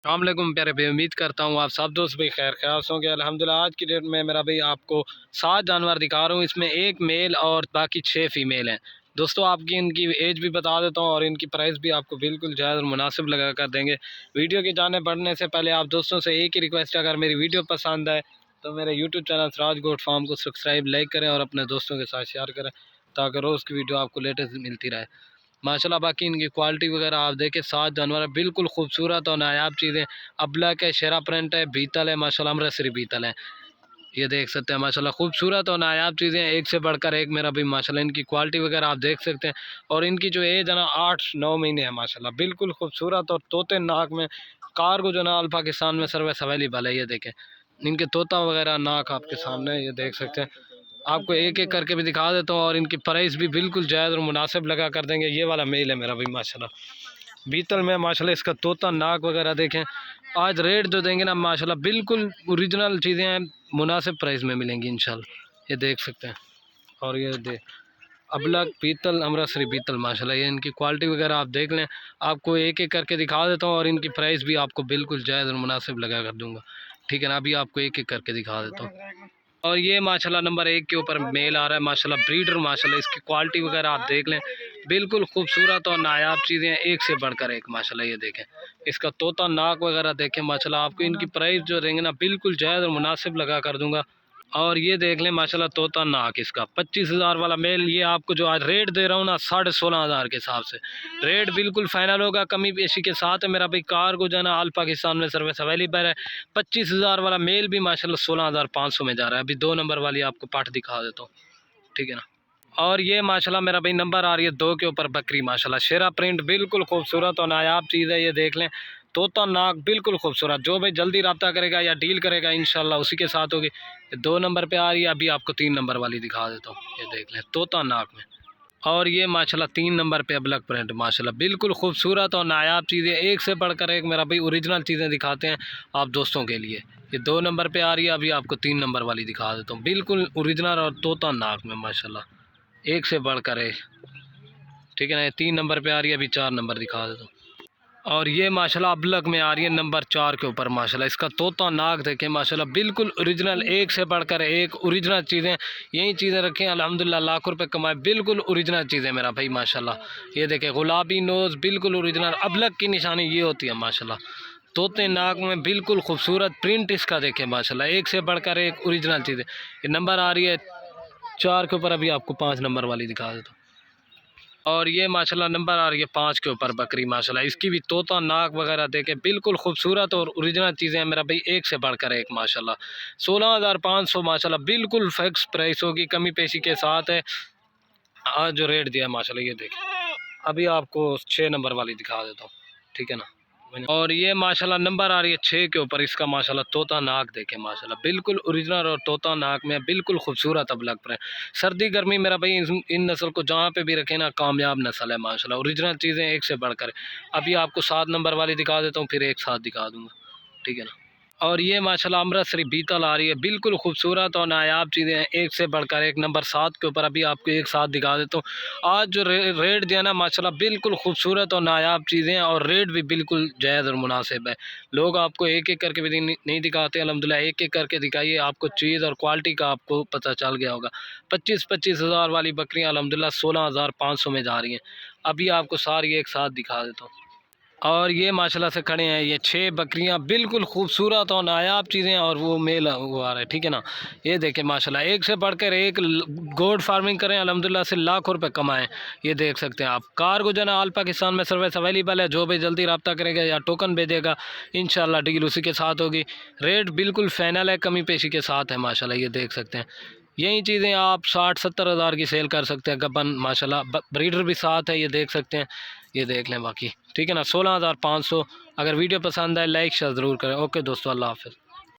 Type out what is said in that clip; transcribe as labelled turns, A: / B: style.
A: अस्सलाम वालेकुम प्यारे भाई, उम्मीद करता हूँ आप सब दोस्त भी खैर ख्याल होंगे। अल्हम्दुलिल्लाह आज की डेट में मेरा भाई आपको 7 जानवर दिखा रहा हूँ। इसमें एक मेल और बाकी 6 फीमेल हैं। दोस्तों आपकी इनकी एज भी बता देता हूँ और इनकी प्राइस भी आपको बिल्कुल जायज़ और मुनासिब लगा कर देंगे। वीडियो की जाने बढ़ने से पहले आप दोस्तों से एक ही रिक्वेस्ट है, अगर मेरी वीडियो पसंद आए तो मेरे YouTube channel Siraj goat farm को सब्सक्राइब लाइक करें और अपने दोस्तों के साथ शेयर करें ताकि रोज़ की वीडियो आपको लेटेस्ट मिलती रहे माशाल्लाह। बाकी इनकी क्वालिटी वगैरह आप देखें, 7 जानवर है, बिल्कुल खूबसूरत और नायाब चीज़ें। अब्लक है, शेरा प्रिंट है, बीतल है, माशाल्लाह अमृतसरी बीतल है। ये देख सकते हैं माशाल्लाह खूबसूरत और नायाब चीज़ें, एक से बढ़कर एक मेरा भी माशाल्लाह। इनकी क्वालिटी वगैरह आप देख सकते हैं और इनकी जो एज है ना 8-9 महीने है माशाल्लाह, बिल्कुल खूबसूरत और तोते नाक में कार्गो जो ना अल पाकिस्तान में सर्विस अवेलेबल है। ये देखें इनके तोता वगैरह नाक आपके सामने, ये देख सकते हैं। आपको एक एक करके भी दिखा देता हूँ और इनकी प्राइस भी बिल्कुल जायज़ और मुनासिब लगा कर देंगे। ये वाला मेल है मेरा भाई माशाल्लाह, बीतल में माशाल्लाह। इसका तोता नाक वगैरह देखें। आज रेट जो देंगे ना माशाल्लाह बिल्कुल ओरिजिनल चीज़ें हैं, मुनासिब प्राइस में मिलेंगी इंशाल्लाह। ये देख सकते हैं और ये अबलग पीतल अमृतसरी पीतल माशाल्लाह। ये इनकी क्वालिटी वगैरह आप देख लें। आपको एक एक करके दिखा देता हूँ और इनकी प्राइस भी आपको बिल्कुल जायज़ और मुनासिब लगा कर दूँगा, ठीक है ना। अभी आपको एक एक करके दिखा देता हूँ। और ये माशाल्लाह नंबर 1 के ऊपर मेल आ रहा है माशाल्लाह, ब्रीडर माशाल्लाह। इसकी क्वालिटी वगैरह आप देख लें, बिल्कुल खूबसूरत और नायाब चीज़ें हैं, एक से बढ़कर एक माशाल्लाह। ये देखें इसका तोता नाक वगैरह देखें माशाल्लाह। आपको इनकी प्राइस जो रहेंगे ना बिल्कुल जायज़ और मुनासिब लगा कर दूँगा। और ये देख लें माशाल्लाह तोता नाक इसका 25,000 वाला मेल। ये आपको जो आज रेट दे रहा हूँ ना 16,500 के हिसाब से रेट बिल्कुल फाइनल होगा, कमी पेशी के साथ है मेरा भाई। कार को जाना आल पाकिस्तान में सर्विस अवेलेबल है। 25,000 वाला मेल भी माशाल्लाह 16,500 में जा रहा है। अभी 2 नंबर वाली आपको पाठ दिखा देता हूँ, ठीक है ना। और ये माशाल्लाह मेरा भाई नंबर आ रही है 2 के ऊपर बकरी माशाल्लाह, शेरा प्रिंट बिल्कुल खूबसूरत और नायाब चीज़ है। ये देख लें तोता नाक बिल्कुल खूबसूरत। जो भाई जल्दी रब्ता करेगा या डील करेगा इंशाल्लाह उसी के साथ होगी। 2 नंबर पे आ रही है। अभी आपको 3 नंबर वाली दिखा देता हूँ। ये देख लें तोता नाक में। और ये माशाल्लाह 3 नंबर पे अबलक प्रिंट माशाल्लाह, बिल्कुल खूबसूरत और नायाब चीज़ें, एक से बढ़कर एक मेरा भाई ओरिजिनल चीज़ें दिखाते हैं आप दोस्तों के लिए। ये 2 नंबर पे आ रही है। अभी आपको 3 नंबर वाली दिखा देता हूँ, बिल्कुल ओरिजिनल और तोता नाक में माशाल्लाह, एक से बढ़कर एक, ठीक है ना। ये 3 नंबर पे आ रही है। अभी 4 नंबर दिखा देता हूँ। और ये माशाल्लाह अबलग में आ रही है नंबर 4 के ऊपर माशाल्लाह। इसका तोता नाक देखें माशाल्लाह, बिल्कुल ओरिजिनल, एक से बढ़कर एक ओरिजिनल चीज़ें। यही चीज़ें रखें अल्हम्दुलिल्लाह लाखों रुपए कमाए, बिल्कुल ओरिजिनल चीज़ें मेरा भाई माशाल्लाह। ये देखें गुलाबी नोज़ बिल्कुल ओरिजिनल, अबलग की निशानी ये होती है माशाल्लाह। तोते नाक में बिल्कुल खूबसूरत प्रिंट इसका देखें माशाल्लाह, एक से बढ़कर एक ओरिजिनल चीज़ें। ये नंबर आ रही है 4 के ऊपर। अभी आपको 5 नंबर वाली दिखा देता हूँ। और ये माशाल्लाह नंबर आ रही है 5 के ऊपर बकरी माशाल्लाह। इसकी भी तोता नाक वगैरह देखें, बिल्कुल खूबसूरत और ओरिजिनल चीज़ें हैं मेरा भाई, एक से बढ़कर एक माशाल्लाह। 16,500 माशाल्लाह, बिल्कुल फिक्स प्राइस होगी, कमी पेशी के साथ है। आज जो रेट दिया है माशाल्लाह ये देखें। अभी आपको 6 नंबर वाली दिखा देता हूँ, ठीक है ना। और ये माशाल्लाह नंबर आ रही है 6 के ऊपर। इसका माशाल्लाह तोता नाक देखें माशाल्लाह, बिल्कुल ओरिजिनल और तोता नाक में बिल्कुल खूबसूरत अब लग पर है। सर्दी गर्मी मेरा भाई इन नस्ल को जहाँ पे भी रखें ना कामयाब नस्ल है माशाल्लाह, ओरिजिनल चीज़ें एक से बढ़कर। अभी आपको 7 नंबर वाली दिखा देता हूँ, फिर एक साथ दिखा दूँगा, ठीक है ना। और ये माशाल्लाह अमृतसरी बीतल आ रही है, बिल्कुल खूबसूरत और नायाब चीज़ें हैं, एक से बढ़कर एक। नंबर 7 के ऊपर अभी आपको एक साथ दिखा देता हूँ। आज जो रेट दिया ना माशाल्लाह, बिल्कुल खूबसूरत और नायाब चीज़ें हैं और रेट भी बिल्कुल जायज़ और मुनासिब है। लोग आपको एक एक करके भी नहीं दिखाते, अल्हम्दुलिल्लाह एक एक करके दिखाइए, आपको चीज़ और क्वालिटी का आपको पता चल गया होगा। 25-25 हज़ार वाली बकरियाँ अल्हम्दुलिल्लाह 16,500 में जा रही हैं। अभी आपको सारी एक साथ दिखा देता हूँ। और ये माशाल्लाह से खड़े हैं ये 6 बकरियां, बिल्कुल खूबसूरत और नायाब चीज़ें। और वो मेल वो आ रहा है, ठीक है ना। ये देखें माशाल्लाह, एक से बढ़कर एक। गोड फार्मिंग करें अल्हम्दुलिल्लाह से लाखों रुपए कमाएं। ये देख सकते हैं आप। कार को जना आल पाकिस्तान में सर्विस अवेलेबल है। जो भी जल्दी रब्ता करेगा या टोकन भेजेगा इंशाल्लाह डील उसी के साथ होगी। रेट बिल्कुल फाइनल है, कमी पेशी के साथ है माशाल्लाह। ये देख सकते हैं यही चीज़ें आप 60-70 हज़ार की सेल कर सकते हैं गबन माशाल्लाह। ब्रीडर भी साथ है, ये देख सकते हैं। ये देख लें बाकी, ठीक है ना। 16,500। अगर वीडियो पसंद आए लाइक शेयर ज़रूर करें। ओके दोस्तों, अल्लाह हाफ़िज़।